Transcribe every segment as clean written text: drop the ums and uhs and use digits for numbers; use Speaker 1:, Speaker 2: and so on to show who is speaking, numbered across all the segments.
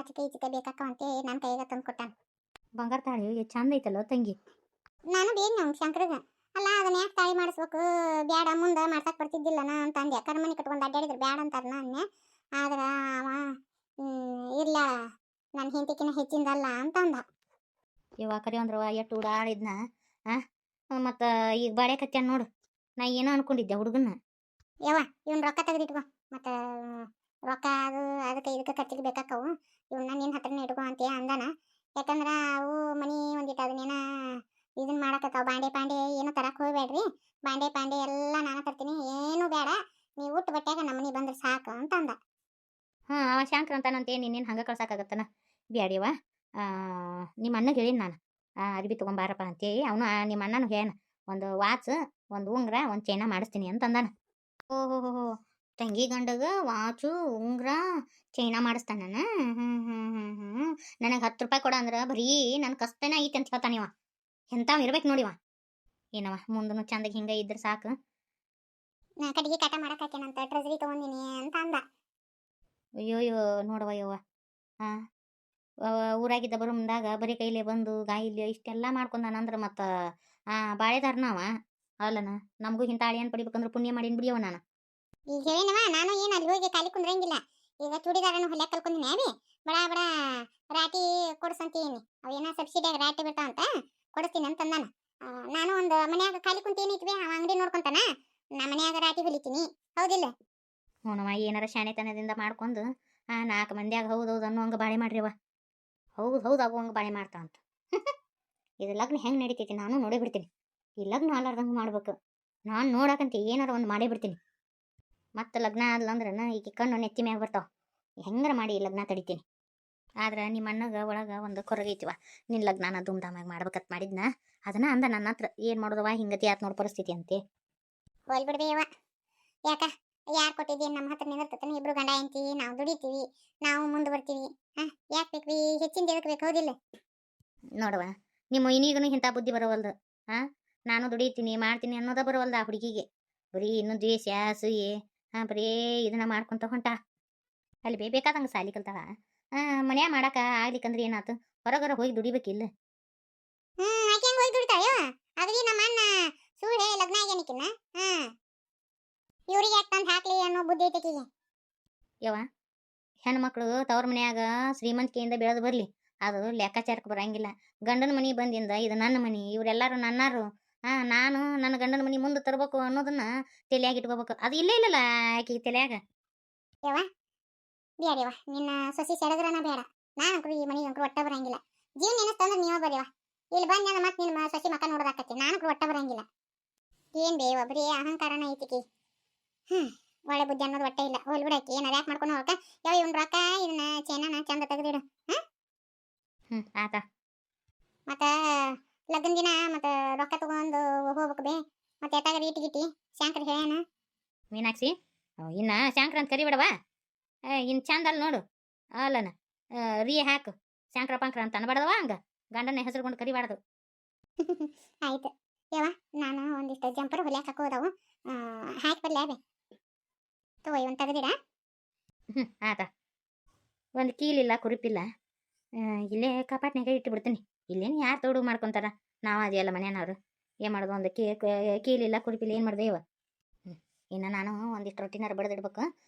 Speaker 1: ಆಚಿಕೆ ಈಚಿಕೆ ಬೇಕಾಕ ಅಂತ ನನ್ನ ಕೈಯಾಗ ತಂದು ಕೊಟ್ಟಾನ.
Speaker 2: ಬಂಗಾರ ತಾಳಿ ಚಂದ ಐತಲ್ಲ ತಂಗಿ.
Speaker 1: ನಾನು ಬೇಗ ಅವ್ನು ಶಂಕರಗ ಅಲ್ಲ ಅದನ್ನ ಯಾಕೆ ತಾಳಿ ಮಾಡಿಸ್ಬೇಕು, ಬ್ಯಾಡ ಮುಂದೆ ಮಾಡ್ಸಕ್ ಬರ್ತಿದ್ದಿಲ್ಲ ನಾ ಅಂತ ಅಂದೆ. ಕರ್ಮನಿ ಕಟ್ಕೊಂಡು ಅಡ್ಡಾಡಿದ್ರೆ ಬ್ಯಾಡ ಅಂತಾರ ಅನ್ನೆ. ಆದ್ರೆ ಅವ ಇಲ್ಲ ನನ್ನ ಹೆಂಡತಿಕಿನ ಹೆಚ್ಚಿಂದಲ್ಲ ಅಂತ ಅಂದ.
Speaker 2: ಇವ ಕರಿ ಅಂದ್ರವ ಎಷ್ಟು ಉಡಾಡಿದ್ನ. ಮತ್ತು ಈಗ ಬಾಳೆ ಕತ್ಯಾನ ನೋಡು. ನಾ ಏನೋ ಅನ್ಕೊಂಡಿದ್ದೆ ಹುಡುಗನ್ನ.
Speaker 1: ಯವ್ವ ಇವ್ನ ರೊಕ್ಕ ತೆಗೆದಿಟ್ಕೊ, ಮತ್ತು ರೊಕ್ಕ ಅದು ಅದಕ್ಕೆ ಇದಕ್ಕೆ ಖರ್ಚಿಗೆ ಬೇಕಾಕವು. ಇವನ್ನ ನಿನ್ನ ಹತ್ರನೇ ಇಟ್ಕೊ ಅಂತ ಅಂದಾನ. ಯಾಕಂದ್ರೆ ಅವು ಮನಿ ಒಂದಿಟ್ಟು ಅದನ್ನೇನ ಇದನ್ನ ಮಾಡಕತ್ತಾವ. ಬಾಂಡೆ ಏನೋ ತರಕ್ಕೆ ಹೋಗ್ಬೇಡ್ರಿ, ಬಾಂಡೆ ಎಲ್ಲ ನಾನು ತರ್ತೀನಿ, ಏನು ಬೇಡ, ನೀವು ಊಟ ಬಟ್ಟಾಗ ನಮ್ಮನೆ ಬಂದ್ರೆ ಸಾಕು ಅಂತ ಅಂದ.
Speaker 2: ಅವ ಶಾಂಕ್ರ ಅಂತಾನಂತೆ ನೀನೇನು ಹಂಗೆ ಕಳ್ಸಕ್ಕಾಗತ್ತನ. ಬ್ಯಾಡಿಯವ ನಿಮ್ಮ ಅಣ್ಣಗೆ ಹೇಳಿನಿ ನಾನು ಅರ್ಬಿ ತೊಗೊಂಬಾರಪ್ಪ ಅಂತೇಳಿ. ಅವನು ನಿಮ್ಮ ಅಣ್ಣನು ಹೇಳ್ಯಾನ ಒಂದು ವಾಚ್, ಒಂದು ಉಂಗ್ರ, ಒಂದು ಚೈನ ಮಾಡಿಸ್ತೀನಿ ಅಂತ ಅಂದಾನ. ಓಹೋ ತಂಗಿ ಗಂಡಗ ವಾಚು ಉಂಗ್ರ ಚೈನಾ ಮಾಡಿಸ್ತಾನ. ನನಗೆ 10 ರೂಪಾಯಿ ಕೊಡ ಅಂದ್ರೆ ಬರೀ ನನ್ನ ಕಷ್ಟನೇ ಐತೆ ಅಂತ ಹೇಳ್ತಾನಿವ. ಎಂತಾವ್ ಇರ್ಬೇಕು ನೋಡಿವ. ಏನವ ಮುಂದನು ಚಂದಗೆ ಹಿಂಗೆ ಇದ್ರೆ ಸಾಕು.
Speaker 1: ಕಟ್ಟಿಗೆ ಕಾಟ ಮಾಡಕ್ಕಾಕೇನಂತ ಟ್ರೆಜರಿ ತೊಗೊಂಡಿನಿ ಅಂತ ಅಂದ.
Speaker 2: ಅಯ್ಯೋಯ್ಯೋ ನೋಡವ ಯವ್ವ, ಊರಾಗಿದ್ದ ಬರೋ ಮುಂದಾಗ ಬರೀ ಕೈಲೇ ಬಂದು ಗಾಯಿಲಿ ಇಷ್ಟೆಲ್ಲ ಮಾಡ್ಕೊಂಡಾನಂದ್ರೆ ಮತ್ತು ಬಾಳೆದಾರನವ ಅಲ್ಲನ. ನಮಗೂ ಇಂಥ ಅಳಿಯನ್ ಪಡಿಬೇಕಂದ್ರೆ ಪುಣ್ಯ ಮಾಡೀನಿ ಬಿಡಿಯವ ನಾನು.
Speaker 1: ಈಗ ಹೇಳಿನವ ನಾನು ಏನು ಅಲ್ಲಿ ಹೋಗಿ ಖಾಲಿ ಕುಂದ್ರಂಗಿಲ್ಲ. ಈಗ ಚೂಡಿದಾರನು ಹೊಲ್ಯಾಕ ಕಲ್ಕೊಂಡಿನಿ ಅವಿ ಬಡ ರಾಟಿ ಕೊಡ್ಸಂತೀನಿ. ಅವೇನ ಸಬ್ಸಿಡಿಯಾಗ ರಾಟಿ ಬಿಡ್ತಾವಂತ ಕೊಡಿಸ್ತೀನಿ ಅಂತಂದಾನ. ನಾನು ಒಂದು ಮನ್ಯಾಗ ಖಾಲಿ ಕುಂತೀನಿ ಇಟ್ವಿ, ಅವ ಅಂಗಡಿ ನೋಡ್ಕೊಂತಾನ, ನಾ ಮನ್ಯಾಗ ರಾಟಿ ಹೊಲಿತೀನಿ. ಹೌದಿಲ್ಲ?
Speaker 2: ಹ್ಞೂನವ ಏನಾರ ಶಾಣೆತನದಿಂದ ಮಾಡ್ಕೊಂಡು 4 ಮಂದಿಯಾಗ ಹೌದು ಅನ್ನೋಂಗೆ ಬಾಳೆ ಮಾಡ್ರಿವ. ಹೌದು ಆಗುವಂಗೆ ಬಾಳೆ ಮಾಡ್ತಾವಂತ. ಇದು ಲಗ್ನ ಹೆಂಗೆ ನಡೀತೈತಿ ನಾನು ನೋಡೇ ಬಿಡ್ತೀನಿ. ಈ ಲಗ್ನ ಆಲಾರ್ದಂಗೆ ಮಾಡ್ಬೇಕು. ನಾನು ನೋಡಕಂತ ಏನಾರ ಒಂದು ಮಾಡೇ ಬಿಡ್ತೀನಿ. ಮತ್ತು ಲಗ್ನ ಆದ್ಲಂದ್ರೆ ಈಗ ಕಣ್ಣು ನೆತ್ತಿ ಮ್ಯಾಗ ಬರ್ತಾವ. ಹೆಂಗಾರ ಮಾಡಿ ಲಗ್ನ ತಡಿತೀನಿ. ಆದ್ರೆ ನಿಮ್ಮ ಅಣ್ಣಗೆ ಒಳಗೆ ಒಂದು ಕೊರಗೈತಿವ. ನಿನ್ನ ಲಗ್ನ ಧೂಮ್ಧಾಮಾಗಿ ಮಾಡ್ಬೇಕಂತ ಮಾಡಿದ್ನ. ಅದನ್ನ ಅಂದ ನನ್ನ ಹತ್ರ. ಏನು ಮಾಡೋದವ ಹಿಂಗತಿ ಆತ್ ನೋಡು ಪರಿಸ್ಥಿತಿ ಅಂತೆ.
Speaker 1: ಹೋಲ್ ಬಿಡ್ಬೇವ. ಯಾಕ ಯಾರು ಕೊಟ್ಟಿದ್ದೀನಿ ನಮ್ಮ ಹತ್ರ ನಿಂದಿರ್ತತಾನೆ. ಇಬ್ರು ಗಂಡ ಹೆಂಡ್ತಿ ನಾವು ದುಡಿತೀವಿ, ನಾವು ಮುಂದೆ ಬರ್ತೀವಿ. ಯಾಕೆ ಬೇಕು ಹೆಚ್ಚಿಂದ ಎದಕ್ಕೆ ಬೇಕು? ಹೌದಿಲ್ಲ?
Speaker 2: ನೋಡುವ ನಿಮ್ಮ ಇನ್ನೀಗನು ಇಂಥ ಬುದ್ಧಿ ಬರೋವಲ್ದು. ನಾನು ದುಡಿತೀನಿ ಮಾಡ್ತೀನಿ ಅನ್ನೋದ ಬರೋವಲ್ದು ಆ ಹುಡುಗಿಗೆ. ಬರೀ ಇನ್ನೂ ದ್ವೇಷ ಅಸೂಯೆ ಬರೀ ಇದನ್ನ ಮಾಡ್ಕೊಂತ ಹೊಂಟ. ಅಲ್ಲಿ ಬೇಕಾದಂಗೆ ಸಾಲಿ ಕಲ್ತಾವ. ಮನ್ಯಾಗ ಮಾಡಾಕ ಆಗ್ಲಿಕ್ಕಂದ್ರೆ ಏನಾಯ್ತು, ಹೊರಗರ ಹೋಗಿ ದುಡಿಬೇಕಿಲ್ಲ.
Speaker 1: ಆಕೆ ಹೆಂಗೆ ಹೋಗಿ ದುಡಿತಾಳ? ಅಗದಿ ನಮ್ಮ ಅಣ್ಣ ಸುಳ್ಳು ಲಗ್ನ ಆಗ್ಯಾನಿಕಿನ್ನ. ಇವ್ರಿಗೆ ಯಾಕೆ ತಂದು ಹಾಕ್ಲಿ ಅನ್ನೋ ಬುದ್ಧಿ ಐತಿಕಿಗೆ.
Speaker 2: ಯವ್ವ ಹೆಣ್ಮಕ್ಳು ತವ್ರ ಮನ್ಯಾಗ ಶ್ರೀಮಂತಿಕೆಯಿಂದ ಬೆಳೆದು ಬರಲಿ, ಅದು ಲೆಕ್ಕಾಚಾರಕ್ಕೆ ಬರಂಗಿಲ್ಲ. ಗಂಡನ ಮನೆ ಬಂದಿಂದ ಇದು ನನ್ನ ಮನೆ, ಇವರೆಲ್ಲರೂ ನನ್ನಾರು, ನಾನು ನನ್ನ ಗಂಡನ ಮನೆ ಮುಂದೆ ತರಬೇಕು ಅನ್ನೋದನ್ನ ತಲೆಯಾಗಿ ಇಟ್ಕೋಬೇಕು. ಅದು ಇಲ್ಲಲ್ಲ ಆಕೆಗೆ ತಲೆಯಾಗ.
Speaker 1: ಯವ್ವ ಬೇಡವ, ನಿನ್ನ ಸೊಸಿ ಸೆಡದ್ರನ ಬೇಡ. ನಾನಂಕರು ಈ ಮನೆಗೆ ಅಂಕರು ಒಟ್ಟ ಬರಂಗಿಲ್ಲ. ಜೀವ ನೆನಸ್ತಂದ್ರೆ ನೀವ ಬರ್ಯವ. ಇಲ್ಲಿ ಬಂದ ಮತ್ತೆ ನಿನ್ನ ಸೊಸಿ ಮಕ್ಕ ನೋಡೋದಾಕತಿ. ನಾನಂಕರು ಒಟ್ಟ ಬರಂಗಿಲ್ಲ. ಏನ್ ಬೇವ ಬರೀ ಅಹಂಕಾರನ ಐತಿಕಿ. ಒಳ್ಳೆ ಬುದ್ಧಿ ಅನ್ನೋದು ಒಟ್ಟೆ ಇಲ್ಲ. ಹೋಲ್ ಬಿಡಾಕಿ ಏನಾರ ಯಾಕೆ ಮಾಡ್ಕೊಂಡು ಹೋಗಕ್ಕ. ಯಾವ ಇವ್ನ ರೊಕ್ಕ ಇದನ್ನ ಚೈನನ ಚಂದ ತೆಗೆದಿಡು.
Speaker 2: ಆತ
Speaker 1: ಮತ್ತೆ ಲಗ್ನ ದಿನ ಮತ್ತೆ ರೊಕ್ಕ ತಗೊಂಡು ಹೋಗ್ಬೇಕು ಬೇ. ಮತ್ತೆ ಎತ್ತಾಗ ರೀಟಿ ಗಿಟ್ಟಿ ಶಾಂಕರ್ ಹೇಳ್ಯಾನ.
Speaker 2: ಮೀನಾಕ್ಷಿ ಇನ್ನ ಶಾಂಕ್ರ ಅಂತ ಕರಿಬಿಡವ. ಇನ್ನು ಚಂದ ಅಲ್ಲಿ ನೋಡು ಅಲ್ಲನ ರೀ ಹಾಕು. ಶಾಂಕ್ರ ಪಾಂಕ್ರ ಅಂತ ಅನ್ಬಾರ್ದವ. ಹಂಗ ಗಂಡನ ಹೆಸರುಗೊಂಡು ಕರಿಬಾರ್ದು.
Speaker 1: ಆಯ್ತು ಯವ್ವ, ನಾನು ಒಂದಿಷ್ಟು ಜಂಪರ್ ಹೊಲ್ಯಾಕ ಹಾಕೋದವು ಹಾಕಿ ಬರ್ಲಿ ಬೇ. ತಗೋ ಇವನ್ ತೆಗೆದಿಡ.
Speaker 2: ಆತ ಒಂದು ಕೀಲಿಲ್ಲ ಕುರಿಪಿಲ್ಲ, ಇಲ್ಲೇ ಕಪಾಟ್ನಾಗ ಇಟ್ಟು ಬಿಡ್ತೀನಿ. ಇಲ್ಲೇನು ಯಾರು ತೋಡು ಮಾಡ್ಕೊತಾರ, ನಾವು ಅದೆಲ್ಲ ಮನೆಯವ್ರು. ಏನು ಮಾಡೋದು, ಒಂದು ಕೀಲಿಲ್ಲ ಕುರಿಪಿಲ್ಲ, ಏನು ಮಾಡ್ದೆ ಇವ. ಇನ್ನು ನಾನು ಒಂದಿಷ್ಟು ರೊಟ್ಟಿನಾರ ಬಡ್ದಿಡ್ಬೇಕು,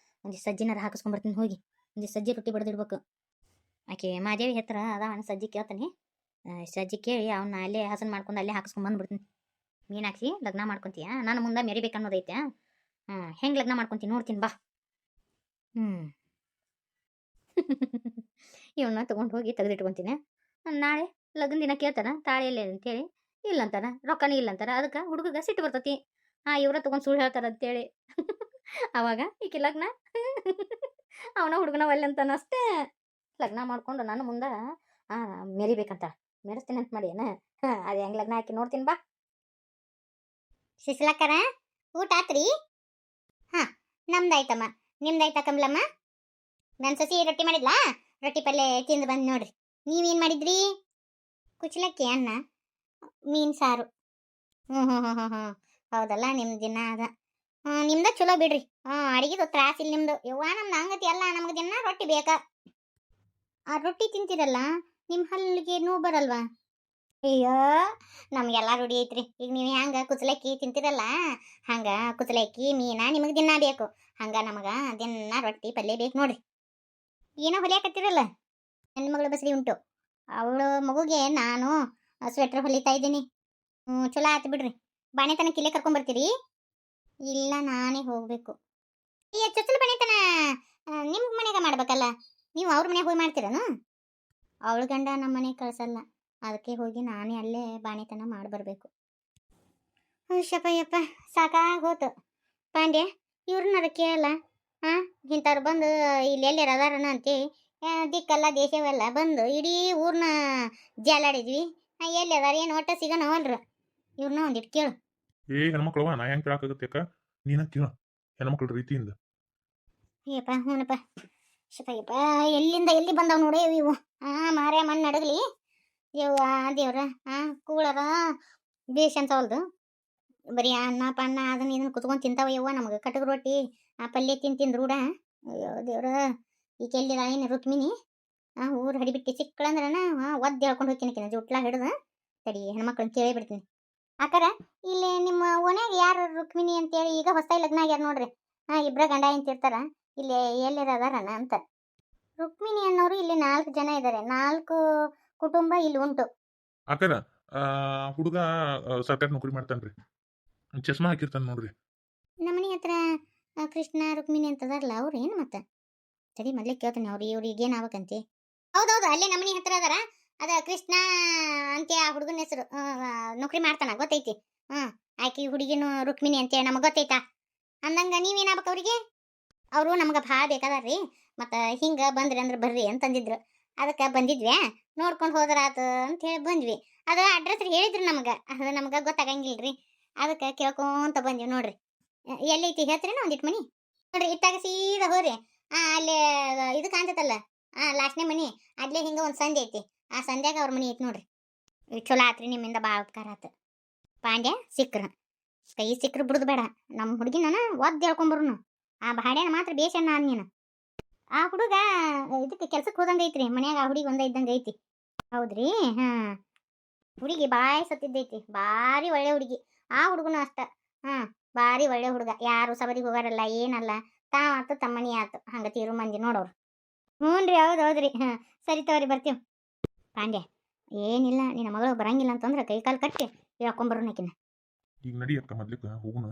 Speaker 2: ಒಂದಿಷ್ಟು ಸಜ್ಜಿನಾರ ಹಾಕಿಸ್ಕೊಂಬರ್ತೀನಿ. ಹೋಗಿ ಒಂದಿಷ್ಟು ಸಜ್ಜಿ ರೊಟ್ಟಿ ಬಡ್ದಿಡ್ಬೇಕು. ಆಕೆ ಮಾದೇವಿ ಹತ್ರ ಅದಾವನ ಸಜ್ಜಿ ಕೇಳ್ತಾನೆ. ಸಜ್ಜಿ ಕೇಳಿ ಅವನ್ನ ಅಲ್ಲೇ ಹಸನ್ ಮಾಡ್ಕೊಂಡು ಅಲ್ಲೇ ಹಾಕಿಸ್ಕೊಂಬಂದ್ಬಿಡ್ತೀನಿ. ಮೀನಾಕ್ಷಿ ಲಗ್ನ ಮಾಡ್ಕೊತೀಯ, ನಾನು ಮುಂದೆ ಮೆರಿಬೇಕನ್ನೋದೈತೆ. ಹೆಂಗೆ ಲಗ್ನ ಮಾಡ್ಕೊತೀನಿ ನೋಡ್ತೀನಿ ಬಾ. ಇವನ್ನ ತೊಗೊಂಡು ಹೋಗಿ ತೆಗೆದಿಟ್ಕೊತೀನಿ. ನಾಳೆ ಲಗ್ನ ದಿನ ಕೇಳ್ತಾರ ತಾಳಿಯಲ್ಲೇ ಅಂತೇಳಿ ಇಲ್ಲಂತಾರ, ರೊಕ್ಕನೇ ಇಲ್ಲಂತಾರ. ಅದಕ್ಕೆ ಹುಡುಗಗೆ ಸಿಟ್ಟು ಬರ್ತತಿ. ಇವರ ತೊಗೊಂಡು ಸುಳ್ಳು ಹೇಳ್ತಾರ ಅಂತೇಳಿ. ಅವಾಗ ಈಕೆ ಲಗ್ನ ಅವನ ಹುಡುಗನ ಒಲ್ಲೆ ಅಂತಾನ ಅಷ್ಟೇ. ಲಗ್ನ ಮಾಡ್ಕೊಂಡು ನಾನು ಮುಂದೆ ಮೆರಿಬೇಕಂತ ಮೆರೆಸ್ತೀನಿ ಅಂತ ಮಾಡಿ ಏನ. ಅದು ಹೆಂಗೆ ಲಗ್ನ ಹಾಕಿ ನೋಡ್ತೀನಿ ಬಾ.
Speaker 1: ಶಿಸ್ಲಕ್ಕರ ಊಟ ಆತ್ರಿ? ನಮ್ದಾಯ್ತಮ್ಮ, ನಿಮ್ದಾಯ್ತ ಕಮಲಮ್ಮ? ನನ್ನ ಸೊಸಿ ರೊಟ್ಟಿ ಮಾಡಿದ್ಲಾ, ರೊಟ್ಟಿ ಪಲ್ಯ ತಿಂದು ಬಂದು ನೋಡ್ರಿ. ನೀವೇನು ಮಾಡಿದ್ರಿ? ಕುಚ್ಚಲಕ್ಕಿ ಅನ್ನ ಮೀನು ಸಾರು. ಹೌದಲ್ಲ, ನಿಮ್ದು ದಿನ ಅದ. ನಿಮ್ದ ಚಲೋ ಬಿಡ್ರಿ. ಅಡಿಗೆದು ತ್ರಾಸಿಲ್ಲ ನಿಮ್ದು. ಯವ್ವ ನಮ್ದು ಹಂಗತಿ ಎಲ್ಲ, ನಮ್ಗೆ ದಿನ ರೊಟ್ಟಿ ಬೇಕಾ. ಆ ರೊಟ್ಟಿ ತಿಂತೀರಲ್ಲ ನಿಮ್ಮ ಹಲ್ಲಿಗೆ ನೋವು ಬರಲ್ವಾ? ಅಯ್ಯೋ, ನಮ್ಗೆಲ್ಲ ರೂಢಿ ಐತ್ರಿ. ಈಗ ನೀವು ಹೆಂಗ ಕುಚಲಕ್ಕಿ ತಿಂತೀರಲ್ಲ, ಹಂಗ ಕುಚಲಕ್ಕಿ ಮೀನ ನಿಮಗೆ ದಿನ ಬೇಕು. ಹಂಗ ನಮಗ ದಿನ ರೊಟ್ಟಿ ಪಲ್ಯ ಬೇಕು ನೋಡ್ರಿ. ಏನೋ ಹೊಲಿಯಾಕತ್ತಿರಲ್ಲ, ನನ್ನ ಮಗಳು ಬಸರಿ ಉಂಟು. ಅವಳು ಮಗುಗೆ ನಾನು ಸ್ವೆಟ್ರ್ ಹೊಲಿತಾ ಇದ್ದೀನಿ. ಚಲೋ ಆಯ್ತು ಬಿಡ್ರಿ. ಬಾಣೆತನಕ್ಕೆ ಇಲ್ಲೇ ಕರ್ಕೊಂಬರ್ತೀರಿ? ಇಲ್ಲ, ನಾನೇ ಹೋಗ್ಬೇಕು. ಈ ಚೊಚ್ಚಲ ಬಾಣೆತನ ನಿಮ್ಮ ಮನೆಗೆ ಮಾಡ್ಬೇಕಲ್ಲ, ನೀವು ಅವ್ರ ಮನೆಗೆ ಹೋಗಿ ಮಾಡ್ತೀರನು? ಅವಳ ಗಂಡ ನಮ್ಮ ಮನೆಗೆ ಕಳ್ಸಲ್ಲ, ಅದಕ್ಕೆ ಹೋಗಿ ನಾನೇ ಅಲ್ಲೇ ಬಾಣೆತನ ಮಾಡಿ ಬರಬೇಕು. ಯಪ್ಪ ಸಾಕಾಗೋತು. ಪಾಂಡ್ಯ, ಇವ್ರನ್ನಾರ ಕೇಳಲ್ಲ. ಇಂಥವ್ರು ಬಂದು ಇಲ್ಲಿ ಎಲ್ಲಾರ ಅದಾರನ ಅಂತೇಳಿ ದಿಕ್ಕಲ್ಲ ದೇಶವೆಲ್ಲ ಬಂದು ಇಡೀ ಊರನ್ನ ಜಾಲಾಡಿದ್ವಿ. ಎಲ್ಲಿ ಅದಾರ ಏನು ಒಟ್ಟ ಸಿಗೋಣವಲ್ರು. ಇವ್ರನ್ನ ಒಂದಿಟ್ಟು ಕೇಳು.
Speaker 3: ಹೆಣ್ಮಕ್ಳವ ನಾ ಹೆಂಗೆ ಕೇಳಾಕಾಗತ್ತೆ ಅಕ್ಕ? ನೀನ ಕೇಳ ಹೆಣ್ಮಕ್ಳ ರೀತಿಯಿಂದ.
Speaker 1: ಅಯ್ಯಪ್ಪ ಹ್ಞೂನಪ್ಪ. ಶಪಯ್ಯಪ್ಪ, ಎಲ್ಲಿಂದ ಎಲ್ಲಿ ಬಂದಾವ ನೋಡೇ ಇವು. ಮಾರೇ ಮಣ್ಣು ನಡಗಲಿ ಯವ್ವ ದೇವ್ರ. ಕೂಳರ ಬೇಷ್ ಅಂತವಲ್ದು. ಬರೀ ಅನ್ನ ಪನ್ನ ಅದನ್ನ ಇದನ್ನ ಕುತ್ಕೊಂಡು ತಿಂತಾವ ಯವ್ವ. ನಮಗೆ ಕಟಕ್ ರೊಟ್ಟಿ ಪಲ್ಯ ತಿಂದು ರೂಢ. ಅಯ್ಯೋ ದೇವ್ರ, ಈಗ ಎಲ್ಲಿದ ಏನು ರುಕ್ಮಿಣಿ? ಊರು ಹಡಿಬಿಟ್ಟು ಸಿಕ್ಕಳಂದ್ರನ ಒದ್ದು ಹೇಳ್ಕೊಂಡು ಹೋಗ್ತೀನಿ ಜುಟ್ಲ ಹಿಡ್ದು. ಸರಿ, ಹೆಣ್ಮಕ್ಳನ್ನ ಕೇಳೇ ಬಿಡ್ತೀನಿ. ಆಕಾರ ಇಲ್ಲಿ ನಿಮ್ಮ ಓನ್ಯಾಗ ಯಾರು ರುಕ್ಮಿಣಿ ಅಂತೇಳಿ ಈಗ ಹೊಸದಾಗಿ ಲಗ್ನ ಆಗ್ಯಾರ ನೋಡ್ರಿ. ಇಬ್ರ ಗಂಡ ಅಂತಿರ್ತಾರ, ಇಲ್ಲಿ ಎಲ್ಲರ ಅದಾರನ ಅಂತ. ರುಕ್ಮಿಣಿ ಅನ್ನೋರು ಇಲ್ಲಿ 4 ಜನ ಇದ್ದಾರೆ. 4 ಕುಟುಂಬ ಇಲ್ಲಿ ಉಂಟು.
Speaker 3: ಅಕ್ಕರ ಹುಡುಗ ಸರ್ಕಾರಿ ನೌಕರಿ ಮಾಡ್ತಾನ್ರಿ, ಚಸ್ಮಾ ಹಾಕಿರ್ತಾನ ನೋಡ್ರಿ.
Speaker 1: ನಮ್ಮನೆ ಹತ್ರ ಕೃಷ್ಣ ರುಕ್ಮಿಣಿ ಅಂತದಾರಲ್ಲ, ಅವ್ರು ಏನು ಮತ್ತೆ? ಸರಿ, ಮೊದ್ಲೇ ಕೇಳ್ತಾನೆ ಅವ್ರು ಇವ್ರಿಗೆ ಏನು ಆಗ್ಬೇಕಂತೆ. ಹೌದೌದು, ಅಲ್ಲೇ ನಮ್ಮನೆ ಹತ್ರ ಅದಾರ. ಅದ ಕೃಷ್ಣ ಅಂತ ಆ ಹುಡುಗನ ಹೆಸರು. ನೌಕರಿ ಮಾಡ್ತಾನ ಗೊತ್ತೈತಿ. ಆಕಿ ಹುಡುಗಿನ ರುಕ್ಮಿಣಿ ಅಂತೇಳಿ ನಮಗೆ ಗೊತ್ತೈತಾ? ಅಂದಂಗ ನೀವೇನಾಗ್ಬೇಕು ಅವ್ರಿಗೆ? ಅವರು ನಮ್ಗೆ ಭಾಳ ಬೇಕಾದಾರ್ರಿ. ಮತ್ತು ಹಿಂಗೆ ಬಂದ್ರಿ ಅಂದ್ರೆ ಬರ್ರಿ ಅಂತಂದಿದ್ರು. ಅದಕ್ಕೆ ಬಂದಿದ್ವಿ, ನೋಡ್ಕೊಂಡು ಹೋದ್ರಾತು ಅಂತ ಹೇಳಿ ಬಂದ್ವಿ. ಅದು ಅಡ್ರೆಸ್ ಹೇಳಿದ್ರು ನಮ್ಗೆ, ಅದು ನಮ್ಗೆ ಗೊತ್ತಾಗಂಗಿಲ್ರಿ. ಅದಕ್ಕೆ ಕೇಳ್ಕೊಂತ ಬಂದ್ವಿ ನೋಡ್ರಿ. ಎಲ್ಲೈತಿ ಹೇಳ್ತೀರೇನ ಒಂದಿಟ್ಟು ಮನಿ? ನೋಡ್ರಿ, ಇತ್ತಾಗ ಸೀದಾ ಹೋರಿ. ಅಲ್ಲೇ ಇದು ಕಾಣ್ತೈತಲ್ಲ, ಲಾಸ್ಟ್ನೇ ಮನಿ. ಅಲ್ಲೇ ಹಿಂಗೆ ಒಂದು ಸಂದೆ ಐತಿ. ಆ ಸಂಧ್ಯಾಗ ಅವ್ರ ಮನಿ ಐತಿ ನೋಡ್ರಿ. ಚಲೋ ಆತ್ರಿ, ನಿಮ್ಮಿಂದ ಭಾಳ ಉಪಕಾರ ಆತು. ಪಾಂಡ್ಯ, ಸಿಕ್ಕ್ರ ಕೈ ಸಿಕ್ಕ್ರು ಬಿಡುದು ಬೇಡ. ನಮ್ಮ ಹುಡುಗಿನ ಒದ್ದು ಹೇಳ್ಕೊಂಬರುನು. ಆ ಬಾಡ್ಯಾನ ಮಾತ್ರ ಬೇಷನ್ನ ನೀನು. ಆ ಹುಡುಗ ಇದಕ್ಕೆ ಕೆಲ್ಸಕ್ಕೆ ಹೋದಂಗೆ ಐತ್ರಿ. ಮನ್ಯಾಗ ಆ ಹುಡುಗಿ ಒಂದೇ ಇದ್ದಂಗೆ ಐತಿ. ಹೌದ್ರಿ? ಹುಡುಗಿ ಬಾಯಿ ಸತ್ತಿದ್ದೈತಿ. ಭಾರಿ ಒಳ್ಳೆ ಹುಡುಗಿ. ಆ ಹುಡುಗನು ಅಷ್ಟ. ಭಾರಿ ಒಳ್ಳೆ ಹುಡುಗ. ಯಾರು ಸಬರಿಗೆ ಹೋಗಾರಲ್ಲ, ಏನಲ್ಲ. ತಾವಾತು ತಮ್ಮನಿ ಆತು, ಹಂಗ ತೀರು ಮಂದಿ ನೋಡೋರು. ಹ್ಞೂ ರೀ, ಹೌದೌದ್ರಿ. ಸರಿ ತಗೋರಿ, ಬರ್ತೀವಿ. ಪಾಂಡ್ಯ, ಏನಿಲ್ಲ, ನಿನ್ನ ಮಗಳು ಬರಂಗಿಲ್ಲ ಅಂತಂದ್ರೆ ಕೈ ಕಾಲು ಕಟ್ಟಿ ಹೇಳ್ಕೊಂಬರೋನಕಿನ.
Speaker 3: ಈಗ ನಡಿ ಅಕ್ಕ, ಮೊದ್ಲಿಕ್ಕೆ ಹೋಗುಣ.